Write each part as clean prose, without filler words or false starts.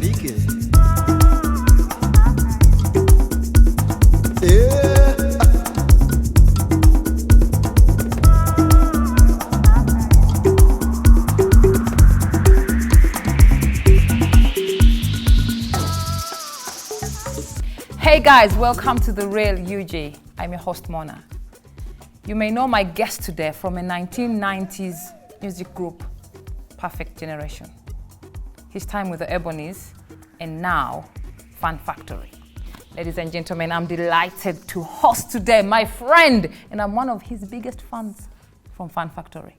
Marique. Yeah. Hey guys, welcome to The Real UG. I'm your host, Mona. You may know my guest today from a 1990s music group, Perfect Generation. His time with the Ebonies, and now, Fun Factory. Ladies and gentlemen, I'm delighted to host today my friend, and I'm one of his biggest fans from Fun Factory.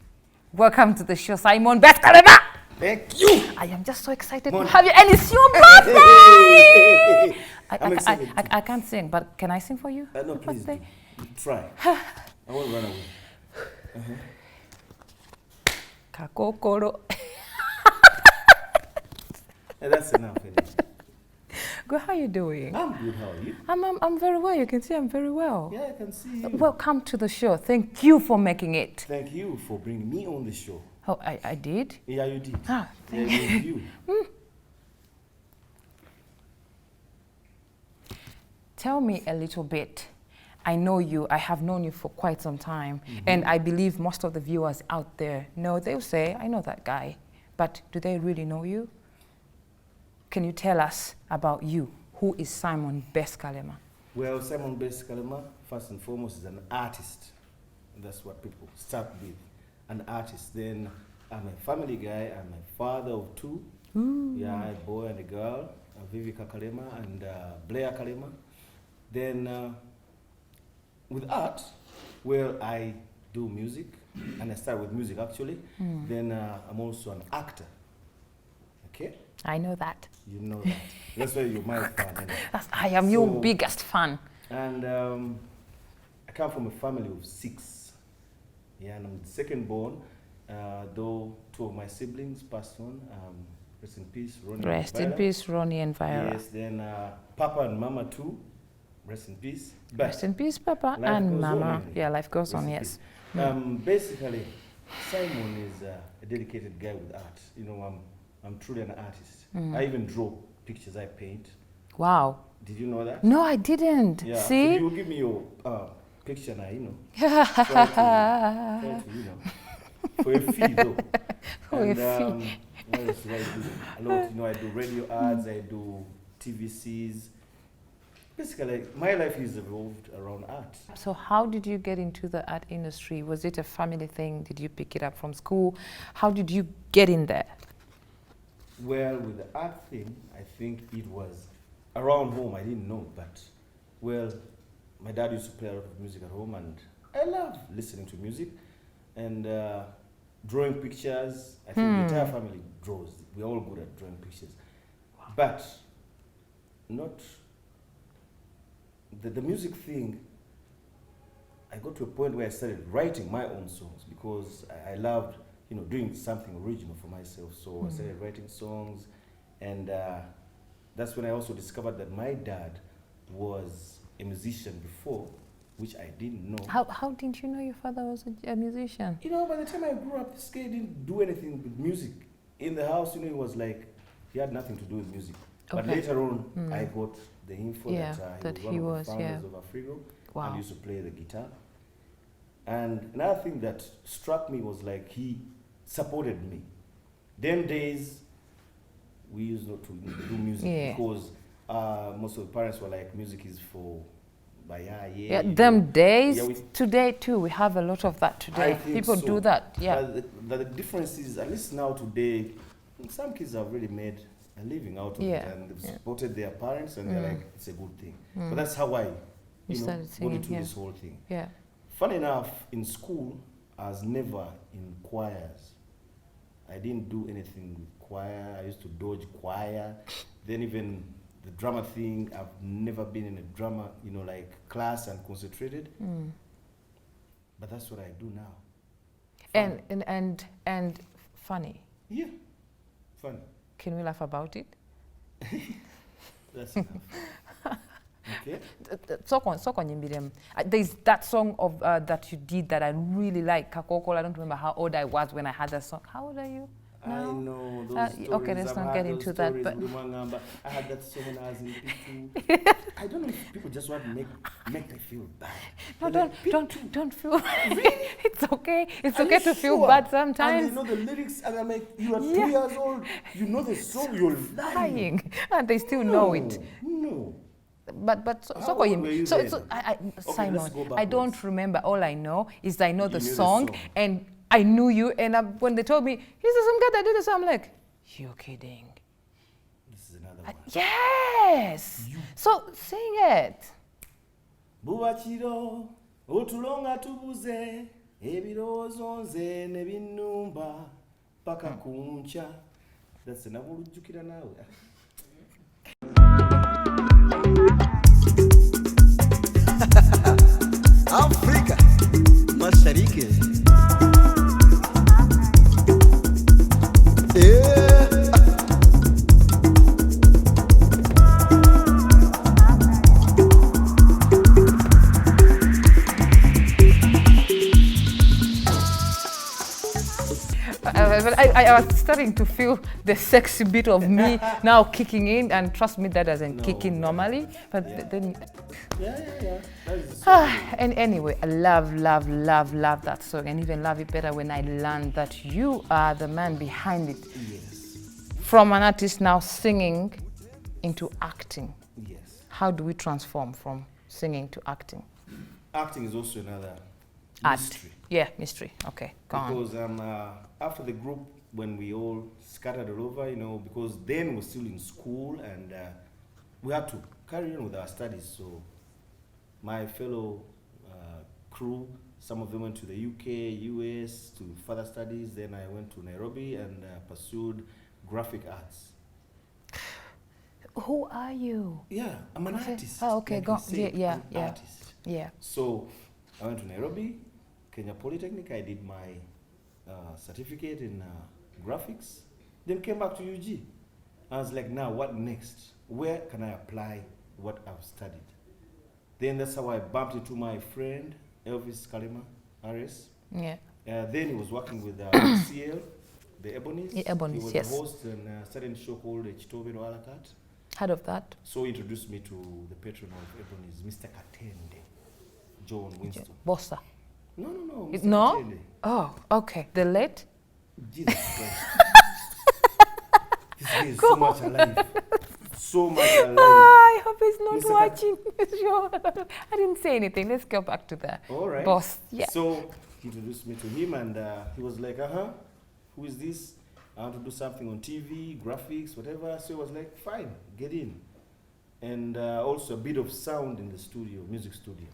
Welcome to the show, Simon Base Kalema. Thank you. I am just so excited to have you, and it's your birthday! I can't sing, but can I sing for you? No, please do. Try. I won't run away. Kakokoro. That's enough. Good, how are you doing? I'm good, how are you? I'm very well. You can see I'm very well. Yeah, I can see you. Welcome to the show. Thank you for making it. Thank you for bringing me on the show. Oh, I did? Yeah, you did. Ah, Yeah, thank you. Tell me a little bit. I know you. I have known you for quite some time. And I believe most of the viewers out there know. They'll say, I know that guy. But do they really know you? Can you tell us about you? Who is Simon Base Kalema? Well, Simon Base Kalema, first and foremost, is an artist. That's what people start with. An artist. Then I'm a family guy. I'm a father of two. Ooh. Yeah, a boy and a girl, Vivika Kalema and Blair Kalema. Then with art, well, I do music, and I start with music actually. Then I'm also an actor. Okay? I know that. You know that. That's why you're my fan. I am your biggest fan. And I come from a family of 6. Yeah, and I'm the second born, though 2 of my siblings passed on. Rest in peace, Ronnie. Rest and in Viola. peace, Ronnie and Viola. Yes, then Papa and Mama too. Rest in peace. But Rest in peace, Papa life and goes Mama. on, Yeah, life goes Rest on, in yes. peace. Basically, Simon is a dedicated guy with art. You know, I'm truly an artist. I even draw pictures, I paint. Wow. Did you know that? No, I didn't. Yeah. See? So you give me your picture now, you know. try to, you know, for a fee though. For a and, fee. What else do I do? A lot, you know, I do radio ads, I do TVCs. Basically, my life is evolved around art. So how did you get into the art industry? Was it a family thing? Did you pick it up from school? How did you get in there? Well, with the art thing, I think it was around home. I didn't know, but well, my dad used to play a lot of music at home, and I love listening to music and drawing pictures. I think the entire family draws. We're all good at drawing pictures, but not the music thing. I got to a point where I started writing my own songs because I loved, you know, doing something original for myself. So I started writing songs, and that's when I also discovered that my dad was a musician before, which I didn't know. How didn't you know your father was a musician? You know, by the time I grew up, this guy didn't do anything with music. In the house, you know, he was like, he had nothing to do with music. But Okay. later on, I got the info that he was one of the founders of Afrigo, Wow. and used to play the guitar. And another thing that struck me was like he supported me. Them days, we used not to do music because most of the parents were like, music is for Yeah, them days. Today too, we have a lot of that today. I think People so. do that. Yeah. But the difference is, at least now today, some kids have really made a living out of it, and they've supported their parents, and they're like, it's a good thing. But that's how I, you know, started got singing, into this whole thing. Yeah. Funny enough, in school, I was never in choirs. I didn't do anything with choir. I used to dodge choir. Then even the drama thing, I've never been in a drama, you know, like class and concentrated. But that's what I do now. And funny. Yeah, fun. Can we laugh about it? That's enough. Okay. There's that song of that you did that I really like, Kakokol. I don't remember how old I was when I had that song. How old are you? I know those stories. Okay, let's not get into that. But I had that so when I was in P2. I don't know if people just want to make me feel bad. No, don't feel. Really? It's okay. It's Are okay you to feel sure? bad sometimes. And you know the lyrics, and I'm like, you are 2 years old. You know the song. You're lying. And they still know it. No. But How old were you then? Simon, let's go I don't backwards. remember. All I know is I know You the knew the song, song. and I knew you. And when they told me, he's the same guy that did this, I'm like, you're kidding. This is another one. Yes. So sing it. Bubachiro, otulonga tubuze, ebirowoozo nze ne binnumba, paka kuncha. That's enough. Olujjukira naawe. Afrika Mashariki. I was starting to feel the sexy bit of me now kicking in, and trust me, that doesn't kick in normally. But then, Yeah. That is the song. and anyway, I love that song, and even love it better when I learned that you are the man behind it. Yes. From an artist now singing into acting. Yes. How do we transform from singing to acting? Acting is also another Art. mystery. Yeah, mystery. Okay, go on. Because after the group, when we all scattered all over, because then we're still in school and we had to carry on with our studies. So my fellow crew, some of them went to the UK, US to further studies. Then I went to Nairobi and pursued graphic arts. Who are you? Yeah, I'm an artist. Oh, okay, like go. you say, Yeah. an artist. Yeah. So I went to Nairobi, Kenya Polytechnic. I did my certificate in graphics. Then came back to UG. I was like, now what next? Where can I apply what I've studied? Then that's how I bumped into my friend, Base Kalema, RS. Yeah. Then he was working with CL, the Ebonies. Yeah, Ebonies, he was yes. the host in a certain show called Chitobe no Alakat. Heard of that? So he introduced me to the patron of Ebonies, Mr. Katende, John Winston. Bossa. No. Mr. No? Katende. Oh, okay. The late? Jesus Christ. This guy is so much alive. So much alive. I hope he's not Mr. watching. Sure. I didn't say anything. Let's go back to the All right. boss. Yeah. So he introduced me to him and he was like, who is this? I want to do something on TV, graphics, whatever. So he was like, fine, get in. And also a bit of sound in the studio, music studio.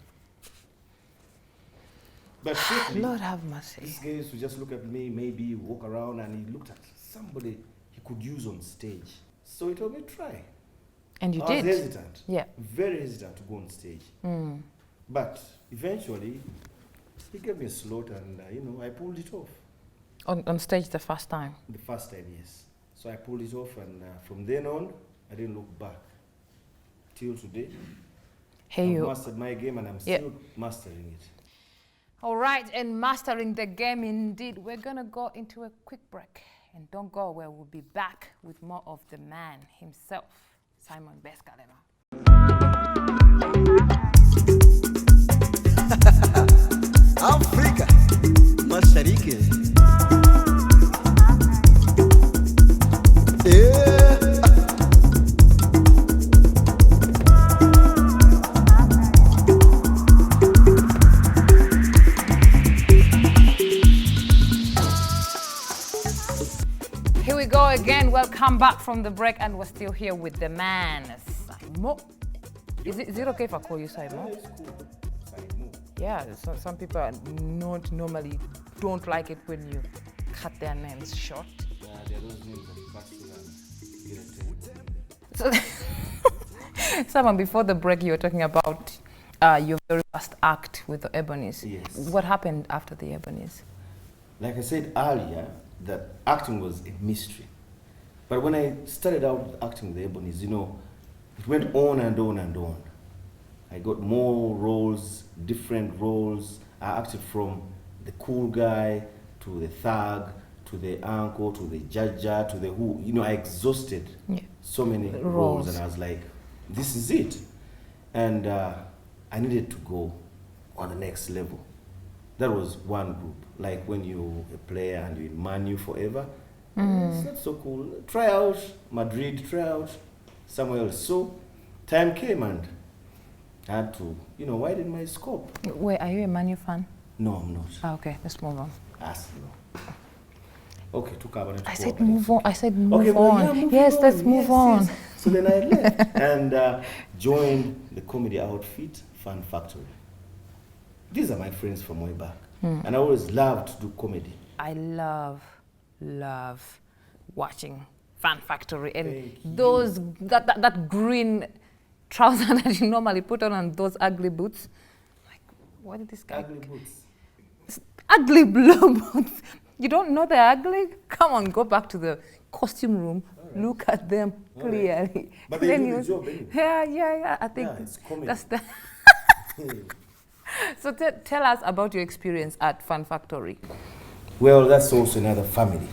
But certainly, Lord have mercy. this guy used to just look at me, maybe walk around, and he looked at somebody he could use on stage. So he told me, try. And you I did. was hesitant. Yeah. Very hesitant to go on stage. Mm. But eventually, he gave me a slot and, I pulled it off. On stage the first time. The first time, yes. So I pulled it off and from then on, I didn't look back. Till today, Hey, I've you. mastered my game and I'm still mastering it. All right, and mastering the game indeed. We're going to go into a quick break. And don't go away. We'll be back with more of the man himself, Simon Base Kalema. Afrika Mashariki. Here we go again. Welcome back from the break, and we're still here with the man, Simon. Is it okay if I call you Simon? It's cool. Simon. Yeah, some people are not normally don't like it when you cut their names short. Yeah, there are those names that pass to So, Simon, before the break, you were talking about your very first act with the Ebonies. Yes. What happened after the Ebonies? Like I said earlier, that acting was a mystery. But when I started out acting with the Ebonies, it went on and on and on. I got more roles, different roles. I acted from the cool guy to the thug to the uncle, to the jaja, to the who. You know, I exhausted so many roles, and I was like, this is it. And I needed to go on the next level. That was one group. Like when you're a player and you're in Manu forever, it's not so cool. Try out Madrid, try out somewhere else. So time came and I had to, widen my scope. Wait, are you a Manu fan? No, I'm not. Okay, let's move on. No. Okay, to cover it. I said move on. I said move okay, on. Yeah, move yes, on. let's move on. Yes. So then I left and joined the comedy outfit, Fun Factory. These are my friends from way back. And I always loved to do comedy. I love watching Fun Factory and those that green trouser that you normally put on and those ugly boots. Like, what did this guy? Ugly boots. Ugly blue boots. You don't know they're ugly? Come on, go back to the costume room. Right. Look at them clearly. Right. But they do the job anyway. Yeah. I think it's comedy. That's the. So tell us about your experience at Fun Factory. Well, that's also another family.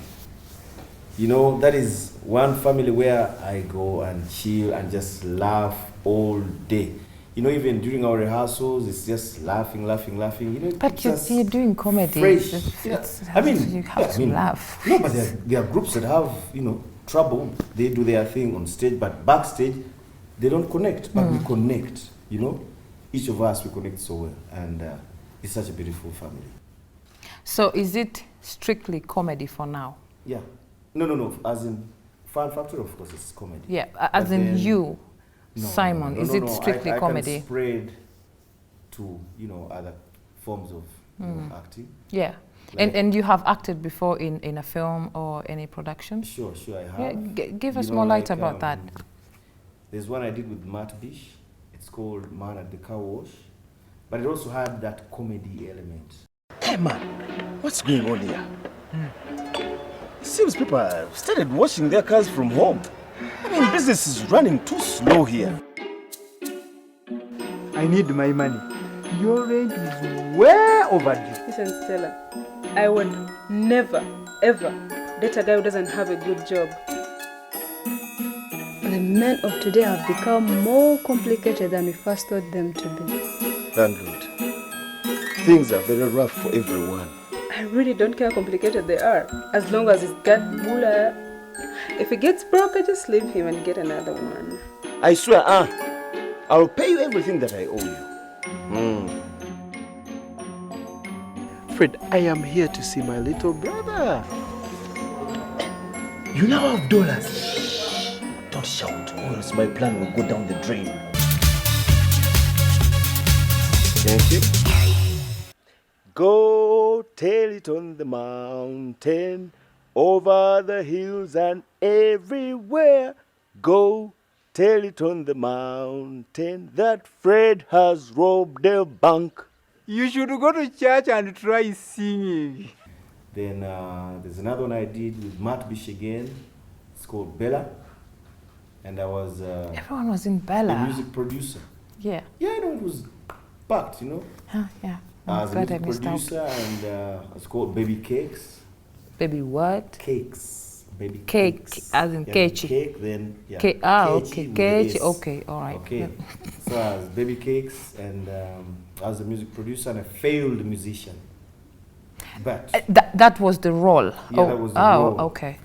That is one family where I go and chill and just laugh all day. Even during our rehearsals, it's just laughing. But you're doing comedy. Fresh. You have to laugh. No, but there are groups that have, trouble. They do their thing on stage, but backstage, they don't connect. But we connect, Each of us, we connect so well. And it's such a beautiful family. So is it strictly comedy for now? Yeah. No. As in Fun Factory, of course, it's comedy. Yeah, as in you, Simon, is it strictly comedy? I can spread to, other forms of acting. Yeah. Like, and you have acted before in a film or any production? Sure, I have. Yeah, give us more light about that. There's one I did with Matt Bish. It's called Man at the Car Wash. But it also had that comedy element. Hey man, what's going on here? It seems people have started washing their cars from home. Business is running too slow here. I need my money. Your rent is way overdue. Listen, Stella, I would never, ever date a guy who doesn't have a good job. The men of today have become more complicated than we first thought them to be. Landlord, things are very rough for everyone. I really don't care how complicated they are, as long as it's got moolah. If he gets broke, I just leave him and get another one. I swear, I'll pay you everything that I owe you. Fred, I am here to see my little brother. You now have dollars. Don't shout, or else my plan will go down the drain. Thank you. Go tell it on the mountain, over the hills and everywhere. Go tell it on the mountain that Fred has robbed a bank. You should go to church and try singing. Then there's another one I did with Matt Bish again. It's called Bella. And I was everyone was in Bella. a music producer. Yeah. Yeah, it was packed, Yeah. As a music producer, and it's called Baby Cakes. Baby what? Cakes. Baby Cake, cakes. as in kechi. Cake, then okay, kechi with kechi. the S. Okay, all right. Okay. Yep. So I was Baby Cakes, and I was a music producer and a failed musician. But that was the role. Yeah, that was the role. Okay.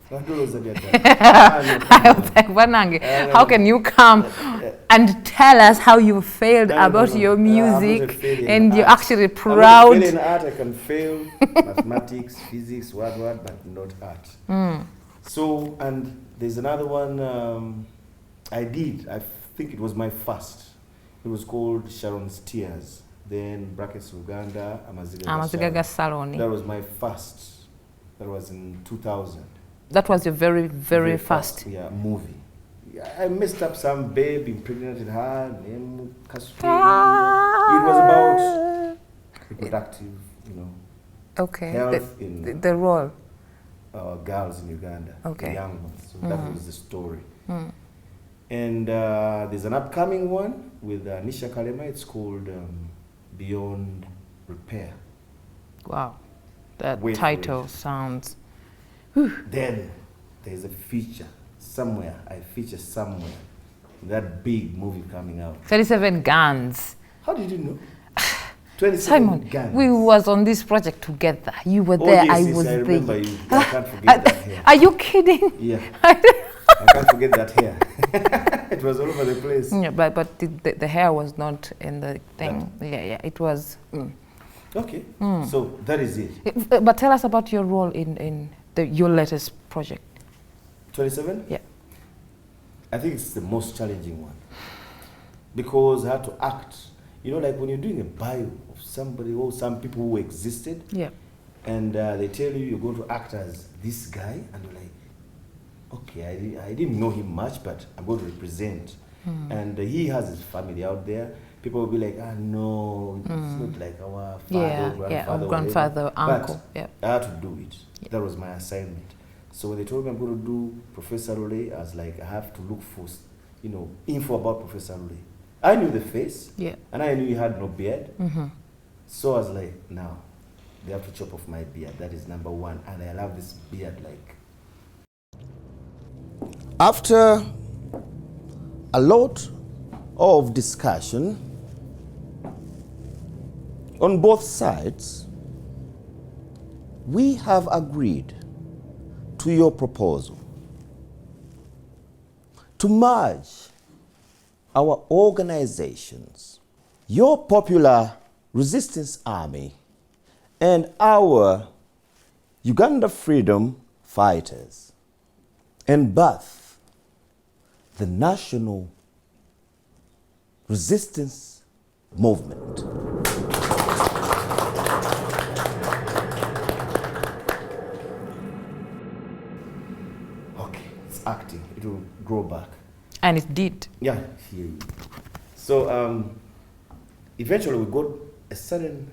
I was like, Vanange, how can you come and tell us how you failed about your music and you're actually proud? I'm not failing art. I can fail mathematics, physics, what, but not art. So, and there's another one I did. I think it was my first. It was called Sharon's Tears. Then brackets Uganda, Amazigaga Saloni. That was my first. That was in 2000. That was your very, very first. Yeah, movie. Yeah, I messed up some babe, impregnated her, name castrated. It was about reproductive, okay. health in the role. Girls in Uganda, okay. The young ones. So that was the story. And there's an upcoming one with Base Kalema. It's called Beyond Repair. Wow. that Wait for title it. sounds. Then there's a feature somewhere. I feature somewhere. That big movie coming out. 37 Guns. How did you know? 27 Simon, guns. we was on this project together. You were Oh, there, yes, I yes, was I remember there. you. I can't forget that hair. Are you kidding? Yeah. I can't forget that hair. It was all over the place. Yeah, but the hair was not in the thing. Yeah, it was. Okay. So that is it. But tell us about your role in your latest project. 27? Yeah. I think it's the most challenging one. Because I had to act. You know, like when you're doing a bio of somebody or some people who existed, Yeah. and they tell you you're going to act as this guy, and you're like, okay, I didn't know him much, but I'm going to represent. And he has his family out there. People will be like, no, it's not like our father, or grandfather, or grandfather, whatever. uncle. But Yeah. I had to do it. That was my assignment. So when they told me I'm going to do Professor Role, I was like, I have to look for, info about Professor Role. I knew the face, Yeah. and I knew he had no beard. So I was like, now, they have to chop off my beard. That is number one. And I love this beard like. After a lot of discussion on both sides, we have agreed to your proposal to merge our organizations, your Popular Resistance Army and our Uganda Freedom Fighters, and birth the National Resistance Movement. Okay, it's acting. It will grow back. And it did. Yeah. So eventually we got a sudden,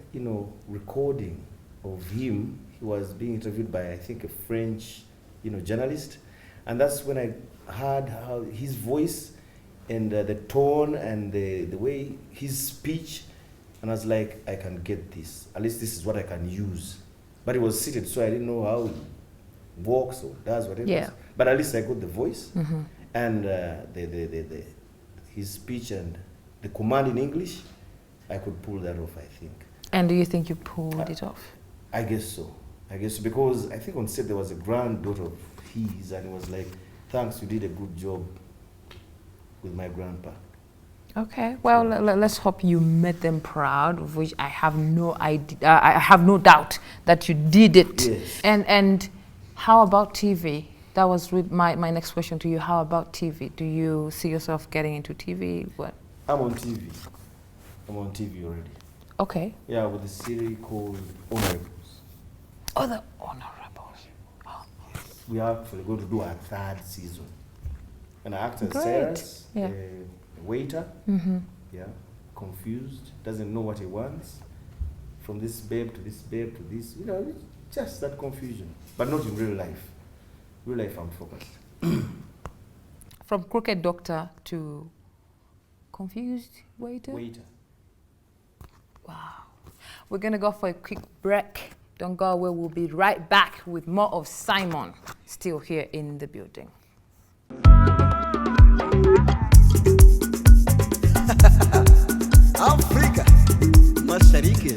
recording of him. He was being interviewed by, I think, a French, journalist, and that's when I heard how his voice and the tone and the way his speech, and I was like, I can get this. At least this is what I can use. But he was seated, so I didn't know how he walks or does whatever. Yeah. But at least I got the voice and his speech and the command in English. I could pull that off, I think. And do you think you pulled it off? I guess so. Because I think on set there was a granddaughter of his, and it was like, thanks, you did a good job with my grandpa. Okay, well, let's hope you made them proud, of which I have no idea. I have no doubt that you did it. Yes. And how about TV? That was my next question to you. How about TV? Do you see yourself getting into TV? What? I'm on TV. I'm on TV already. Okay. Yeah, with a series called Honorables. Oh, the Honorables. Oh. We are actually going to do our third season. And I act as Great. Cyrus, Yeah. a waiter. Yeah, confused, doesn't know what he wants. From this babe to this babe to this, it's just that confusion. But not in real life. Real life, I'm focused. From crooked doctor to confused waiter? Waiter. Wow. We're going to go for a quick break. Don't go away. We'll be right back with more of Simon, still here in the building. África, Mashariki.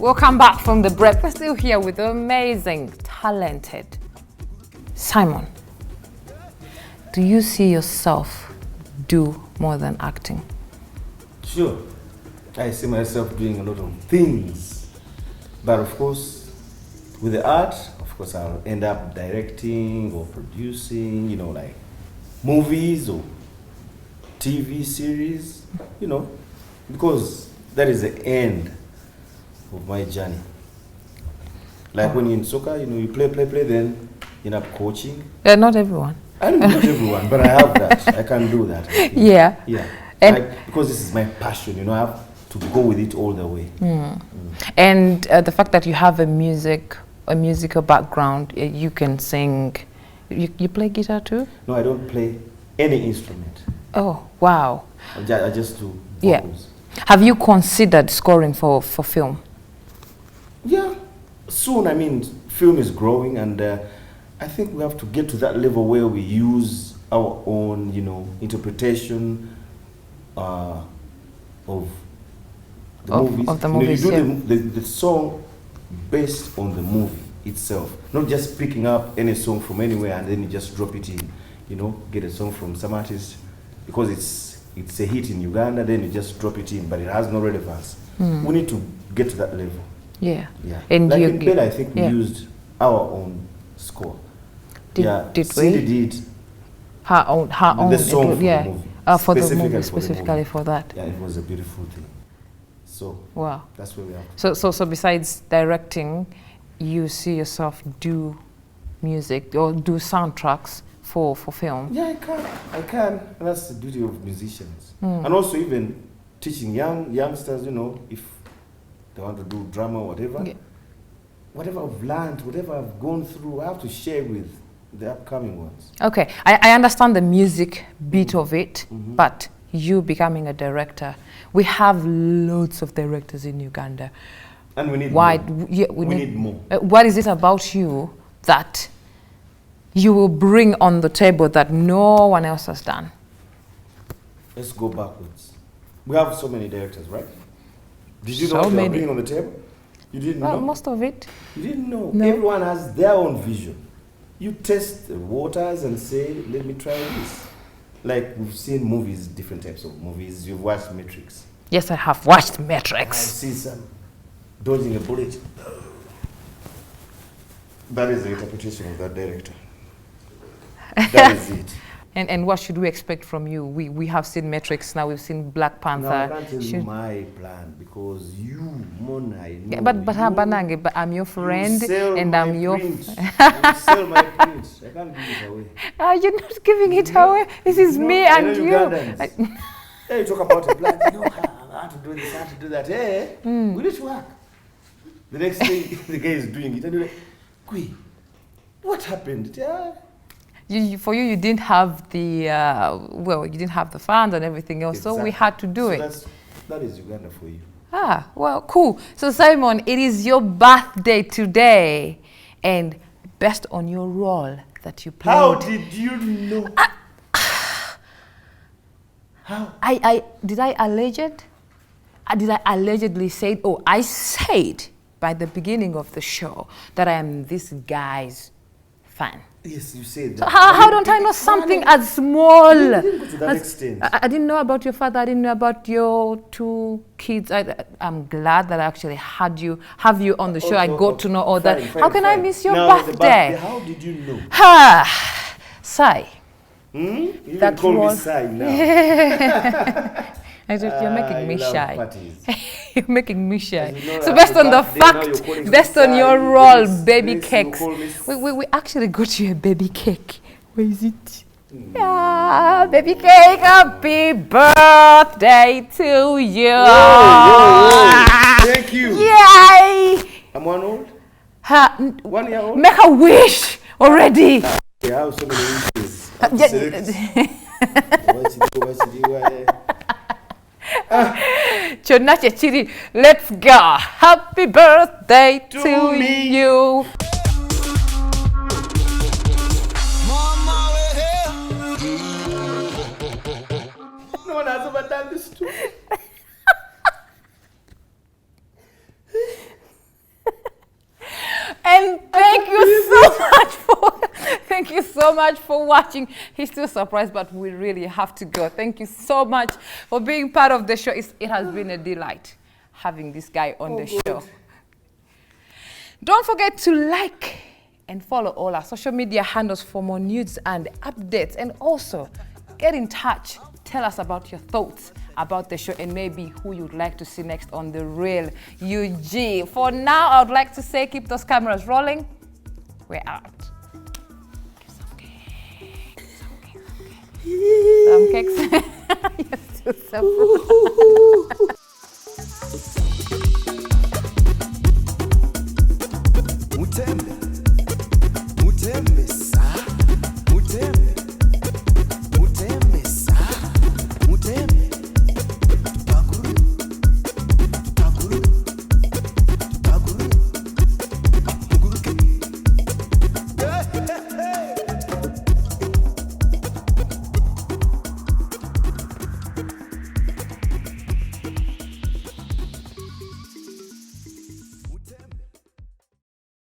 Welcome back from the break. We're still here with the amazing, talented Simon. Do you see yourself do more than acting? Sure. I see myself doing a lot of things. But of course, with the art, of course, I'll end up directing or producing, like movies or TV series, because that is the end of my journey. Like when you're in soccer, you play, then you end up coaching. Not everyone. I don't know everyone, but I have that. I can do that. I think. Yeah. Yeah. And because this is my passion, I have to go with it all the way. And the fact that you have a musical background, you can sing. You play guitar too? No, I don't play any instrument. Oh, wow. I just do Yeah. vocals. Have you considered scoring for film? Yeah, soon. I mean, film is growing, and I think we have to get to that level where we use our own, interpretation of the movies. Of the movies, you do the song based on the movie itself, not just picking up any song from anywhere and then you just drop it in. Get a song from some artist because it's a hit in Uganda, then you just drop it in, but it has no relevance. We need to get to that level. Yeah. Yeah. And like you, in Bella, I think we yeah. used our own score. Did we? Cindy did Her own. the song for yeah. the movie. For the movie, movie. specifically for that. Yeah, it was a beautiful thing. So Wow. that's where we are. So besides directing, you see yourself do music or do soundtracks for film? Yeah, I can. And that's the beauty of musicians. And also even teaching youngsters, if they want to do drama or whatever, Yeah. whatever I've learned, whatever I've gone through, I have to share with the upcoming ones. Okay, I understand the music bit of it, but you becoming a director, we have loads of directors in Uganda. And we need Why? more. Yeah, We need more. What is it about you that you will bring on the table that no one else has done? Let's go backwards. We have so many directors, right? Did you know So what they were many. bringing on the table? You didn't Well, know? most of it. You didn't know. No. Everyone has their own vision. You test the waters and say, let me try this. Like we've seen movies, different types of movies. You've watched Matrix. Yes, I have watched I Matrix. see some dodging a bullet. That is the interpretation of that director. That is it. And what should we expect from you? We have seen Matrix, now we've seen Black Panther. Now I can't tell you Should- my plan because you, Mona, I know. Yeah, but you, Banange, but I'm your friend you sell and my I'm your. print. You sell my print. I can't give it away. You're not giving it away. This is me I and know you. Ugandans. Hey, you talk about a plan. I have to do this, I have to do that. Hey, we need to work. The next thing, the guy is doing it, and you're like, Kui, what happened? Yeah. For you, you didn't have the you didn't have the funds and everything else, so we Exactly. had to do So it. That is Uganda for you. Well, cool. So Simon, it is your birthday today, and based on your role that you played. How did you know? How? Did I allegedly say? Oh, I said by the beginning of the show that I am this guy's fan. Yes, you said So that. how don't I know something as small? You didn't go to that extent. I didn't know about your father. I didn't know about your 2 kids. I'm glad that I actually have you on the show. I got to know all that. Fine, How can I fine. miss your Now, the birthday? How did you know? Sai. You That can call me was- Sai now. You're making me you love shy. parties. You're making me shy. As you know, So at based the on the birthday, now you're fact, calling based me on your Sai, role, Grace, baby Grace, you cakes. call me We actually got you a baby cake. Where is it? Yeah, baby cake, happy birthday to you. Thank you. Yay! I'm 1 old? 1 year old? Make a wish already. Yeah, I have so many wishes. Chonna Chechiri, let's go. Happy birthday to me. you. No one has ever done this to me. And thank you so much for watching. He's still surprised, but we really have to go. Thank you so much for being part of the show. It has been a delight having this guy on the show. Don't forget to like and follow all our social media handles for more news and updates, and also get in touch. Tell us about your thoughts about the show and maybe who you'd like to see next on The Real UG. For now, I would like to say keep those cameras rolling. We're out. Some cakes. Some cakes. Yes, so